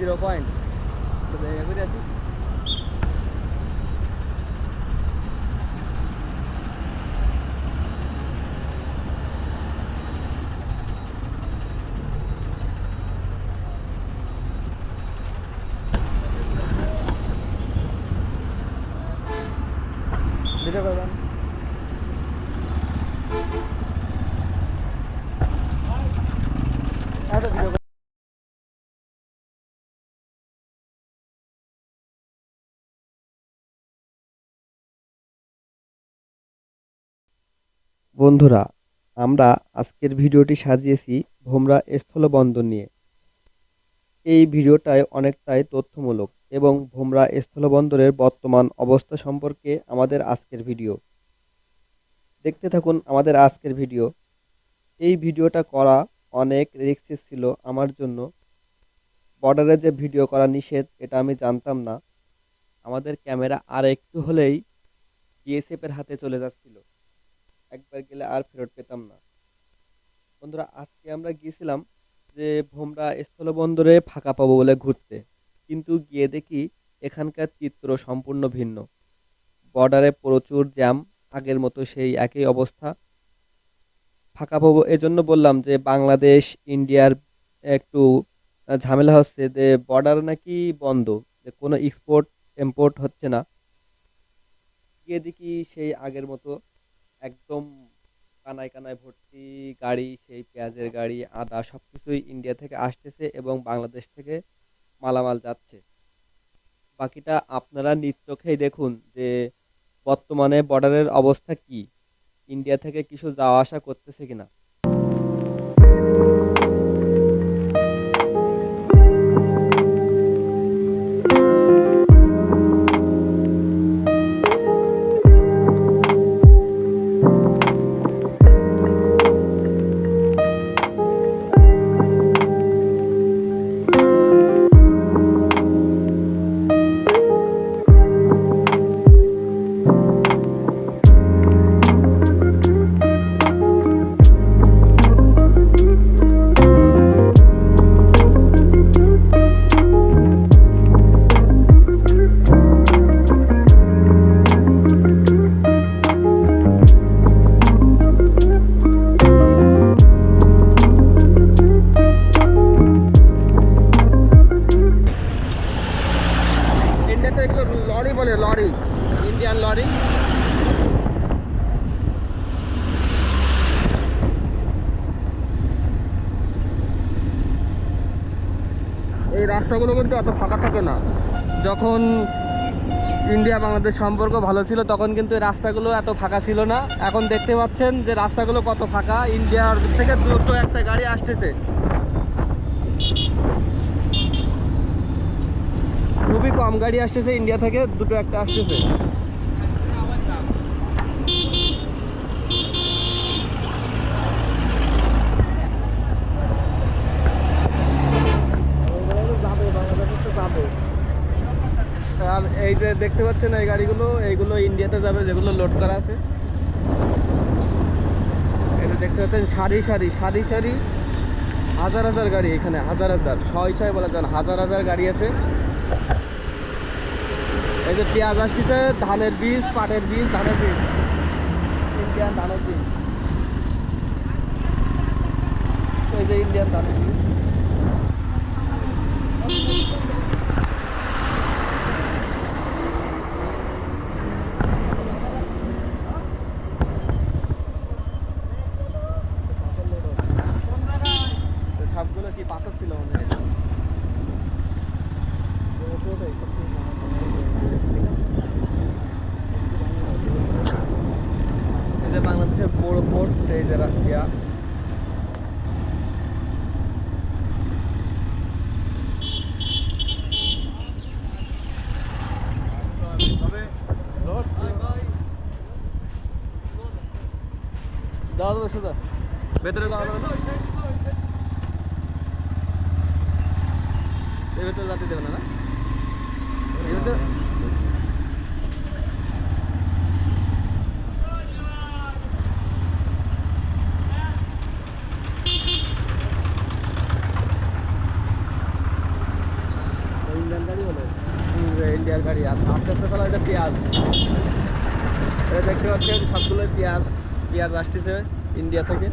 Zero point জায়গা করে আছি। ভিডিও করবেন ভিডিও। বন্ধুরা, আমরা আজকের ভিডিওটি সাজিয়েছি ভোমরা স্থলবন্দর নিয়ে। এই ভিডিওটায় অনেকটাই তথ্যমূলক এবং ভোমরা স্থলবন্দরের বর্তমান অবস্থা সম্পর্কে আমাদের আজকের ভিডিও। দেখতে থাকুন আমাদের আজকের ভিডিও। এই ভিডিওটা করা অনেক রিস্কি ছিল আমার জন্য। বর্ডারে যে ভিডিও করা নিষেধ এটা আমি জানতাম না। আমাদের ক্যামেরা আর একটু হলেই বিএসএফ এর হাতে চলে যাচ্ছিল। একবার গেলে আর ফেরত পেতাম না। বন্ধুরা, আজকে আমরা গিয়েছিলাম যে ভোমরা স্থলবন্দরে ফাঁকা পাবো বলে ঘুরতে, কিন্তু গিয়ে দেখি এখানকার চিত্র সম্পূর্ণ ভিন্ন। বর্ডারে প্রচুর জ্যাম, আগের মতো সেই একই অবস্থা। ফাঁকা পাবো এজন্য বললাম যে বাংলাদেশ ইন্ডিয়ার একটু ঝামেলা হচ্ছে, যে বর্ডার নাকি বন্ধ, যে কোনো এক্সপোর্ট ইম্পোর্ট হচ্ছে না। গিয়ে দেখি সেই আগের মতো একদম কানায় কানায় ভর্তি গাড়ি, সেই পেঁয়াজের গাড়ি, আদা সবকিছুই ইন্ডিয়া থেকে আসতেছে এবং বাংলাদেশ থেকে মালামাল যাচ্ছে। বাকিটা আপনারা নিজ চোখেই দেখুন যে বর্তমানে বর্ডারের অবস্থা কি, ইন্ডিয়া থেকে কিছু যাওয়া আসা করতেছে কিনা। ইন্ডিয়াতে এগুলো লরি বলে, লরি, ইন্ডিয়ান লরি। এই রাস্তাগুলো কিন্তু অত ফাঁকা থাকে না। যখন ইন্ডিয়া বাংলাদেশ সম্পর্ক ভালো ছিল তখন কিন্তু এই রাস্তাগুলো এত ফাঁকা ছিল না। এখন দেখতে পাচ্ছেন যে রাস্তাগুলো কত ফাঁকা। ইন্ডিয়ার থেকে দুটো একটা গাড়ি আসতেছে, খুবই কম গাড়ি আসতেছে ইন্ডিয়া থেকে, দুটো একটা আসতেছে। আর এই যে দেখতে পাচ্ছেন এই গাড়িগুলো, এইগুলো ইন্ডিয়াতে যাবে, যেগুলো লোড করা আছে। এই যে দেখতে পাচ্ছেন সারি সারি সারি সারি হাজার হাজার গাড়ি, এখানে হাজার হাজার, ছয় ছয় বলা যান, হাজার হাজার গাড়ি আছে। এই যে পেঁয়াজ আসতেছে, ধানের বীজ, পাটের বীজ, ধানের বীজ, ইন্ডিয়ান ধানের বীজ। এই যে ইন্ডিয়ান ধানের বীজ। সবগুলো কি পাথর ছিল মনে হয়। এই যে বাংলাদেশের বড় পোর্ট, এই যে রাশিয়া। যাওয়া যাবে সোজা ভেতরে, যাওয়া যাবে না, এর ভেতরে যেতে দেবে না, না এর ভেতরে। ইন্ডিয়ার গাড়ি। আর আস্তে আস্তে চলা এটা পেঁয়াজ, এটা দেখতে পাচ্ছেন সবগুলো পেঁয়াজ। পেঁয়াজ আসতেছে ইন্ডিয়া থেকে।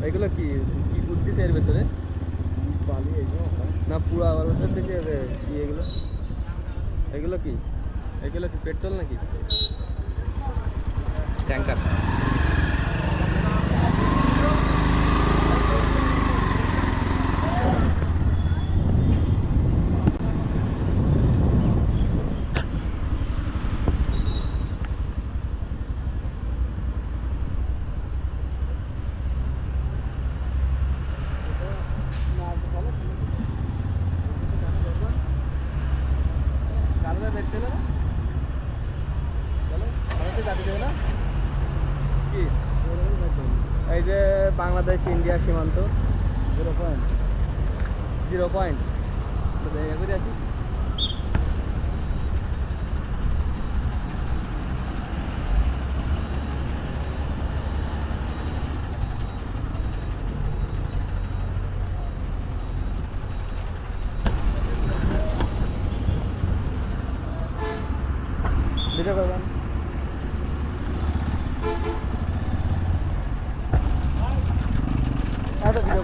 এগুলো কি কি বুঝতেছে এর ভেতরে? বালি না পুরো আবার ভেতর থেকে কি এগুলো? এগুলো কি পেট্রোল নাকি ট্যাঙ্কার? দেখছে না না কি এই যে বাংলাদেশ ইন্ডিয়া সীমান্ত 0 পয়েন্ট জায়গা করে আছি। ভিডিও করবেন ভিডিও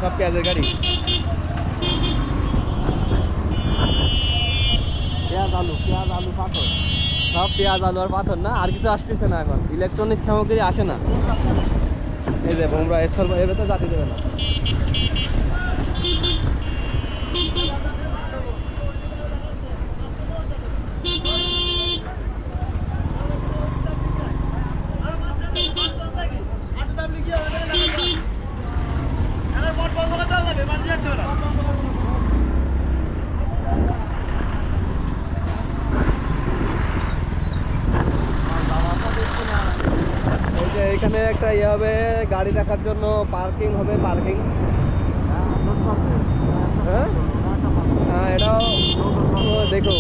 সব পেঁয়াজের গাড়ি। পেঁয়াজ আলু পাথর, সব পেঁয়াজ আলু আর পাথর না, আর কিছু আসতেছে না এখন। ইলেকট্রনিক সামগ্রী আসে না। এই যে ভোমরা স্থল এর তো জাতি দেবে না। এখানে একটা ইয়ে হবে, গাড়ি রাখার জন্য পার্কিং হবে, পার্কিং। হ্যাঁ হ্যাঁ, এটাও দেখো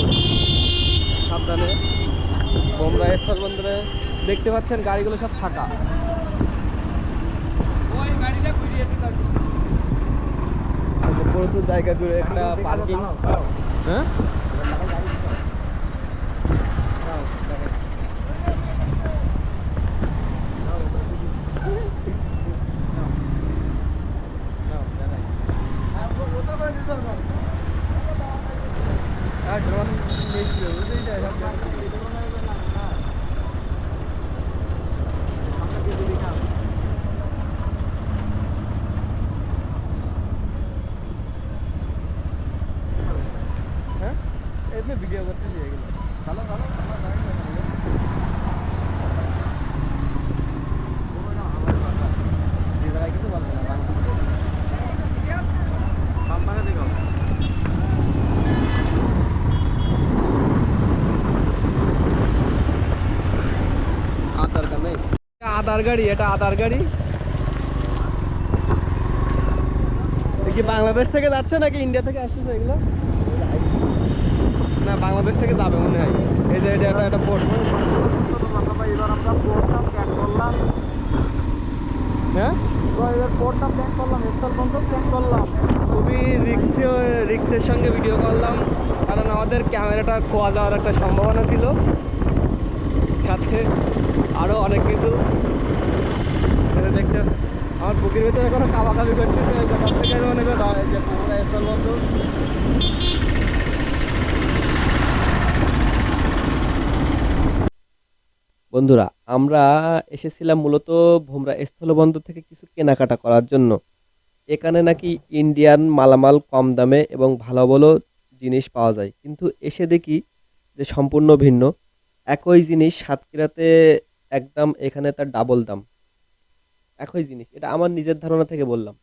সাবধানে। ভোমরা স্থল বন্দরে দেখতে পাচ্ছেন গাড়িগুলো সব ফাঁকা। প্রচুর জায়গা জুড়ে একটা পার্কিং। হ্যাঁ ভিডিও করতেছি এগুলো। ভালো ভালো কিছু বলবে না। আধার গাড়ি, এটা আধার গাড়ি। কি বাংলাদেশ থেকে যাচ্ছে নাকি ইন্ডিয়া থেকে আসতেছে এগুলো? না, বাংলাদেশ থেকে যাবে মনে হয়। এই যে এটা একটা পোর্ট। এবার আমরা পোর্টটা প্ল্যান করলাম। হ্যাঁ, পোর্টটা প্ল্যান করলাম, স্থল বন্দর প্ল্যান করলাম। খুবই রিক্সের সঙ্গে ভিডিও করলাম, কারণ আমাদের ক্যামেরাটা খোয়া যাওয়ার একটা সম্ভাবনা ছিল, সাথে আরও অনেক কিছু। মানে দেখতে আমার বুকের ভিতরে কোনো কাবাকাবি করতেছে যখন থেকে মনে করো যে ভোমরা স্থলবন্দর। বন্ধুরা, আমরা এসেছিলাম মূলত ভোমরা স্থলবন্দর থেকে কিছু কেনাকাটা করার জন্য। এখানে নাকি ইন্ডিয়ান মালামাল কম দামে এবং ভালো ভালো জিনিস পাওয়া যায়, কিন্তু এসে দেখি যে সম্পূর্ণ ভিন্ন। একই জিনিস সাতক্ষীরাতে একদম, এখানে তার ডাবল দাম। একই জিনিস, এটা আমার নিজের ধারণা থেকে বললাম।